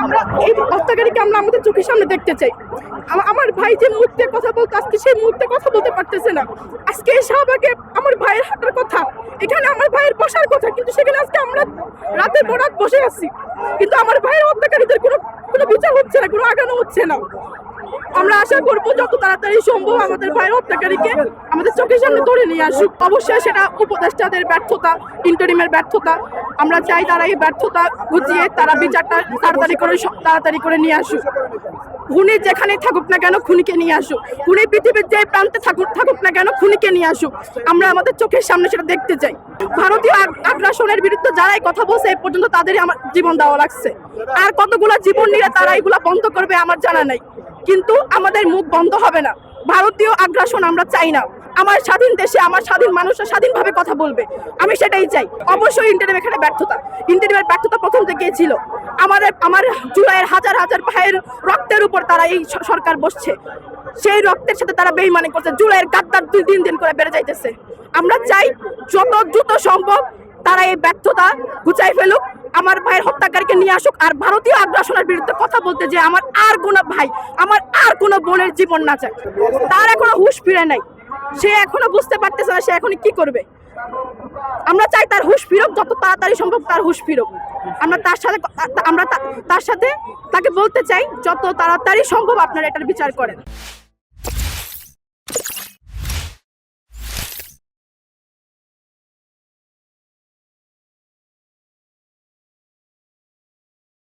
আমরা এই হত্যাকারীকে আমরা আমাদের চোখের সামনে দেখতে চাই। আমার ভাই যে মুহূর্তে কথা বলতে আজকে সেই মুহূর্তে কথা বলতে পারতেছে না। আজকে এই শাহবাগে আমার ভাইয়ের হাঁটার কথা, এখানে আমার ভাইয়ের বসার কথা, কিন্তু সেখানে আজকে আমরা রাতের পর রাত বসে আছি, কিন্তু আমার ভাইয়ের হত্যাকারীদের কোনো বিচার হচ্ছে না, কোনো আগানো হচ্ছে না। আমরা আশা করবো যত তাড়াতাড়ি সম্ভব আমাদের ভাইয়ের হত্যাকারীকে আমাদের চোখের সামনে ধরে নিয়ে আসুক। অবশ্যই সেটা উপদেষ্টাদের ব্যর্থতা, ইন্টারিমের ব্যর্থতা। আমরা চাই তারা এই ব্যর্থতা ঘুচিয়ে তারা বিচারটা তাড়াতাড়ি করে নিয়ে আসুক। খুনি যেখানেই থাকুক না কেন খুনিকে নিয়ে আসুক, খুনি পৃথিবীর যে প্রান্তে থাকুক না কেন খুনিকে নিয়ে আসুক। আমরা আমাদের চোখের সামনে সেটা দেখতে চাই। ভারতীয় আগ্রাসনের বিরুদ্ধে যারাই কথা বলছে এ পর্যন্ত তাদেরই আমার জীবন দেওয়া লাগছে। আর কতগুলো জীবন নিয়ে তারা এগুলা বন্ধ করবে আমার জানা নাই, কিন্তু আমাদের মুখ বন্ধ হবে না। ভারতীয় আগ্রাসন আমরা চাই না। আমার স্বাধীন দেশে আমার স্বাধীন মানুষরা স্বাধীনভাবে কথা বলবে, আমি সেটাই চাই। অবশ্যই ইন্টারিম এখানে ব্যর্থতা, ইন্টারিমের ব্যর্থতা প্রথম থেকেই ছিল। আমার জুলাইয়ের হাজার হাজার ভাইয়ের রক্তের উপর তারা এই সরকার বসছে, সেই রক্তের সাথে তারা বেইমানি করছে। জুলাইয়ের গাদ্দার দিন দিন করে বেড়ে যাইতেছে। আমরা চাই যত দ্রুত সম্ভব তারা এই ব্যর্থতা গুছাই ফেলুক, আমার ভাইয়ের হত্যাকারীকে নিয়ে আসুক। আর ভারতীয় আগ্রাসনের বিরুদ্ধে কথা বলতে যে আমার আর কোনো ভাই, আমার আর কোনো বোনের জীবন না চায়, তার এখনো হুঁশ ফিরে নাই। সে এখনো বুঝতে পারতেছে না সে এখন কি করবে। আমরা চাই তার হুঁশ ফিরুক, যত তাড়াতাড়ি সম্ভব তার হুঁশ ফিরুক। আমরা তার সাথে তাকে বলতে চাই যত তাড়াতাড়ি সম্ভব আপনারা এটার বিচার করেন।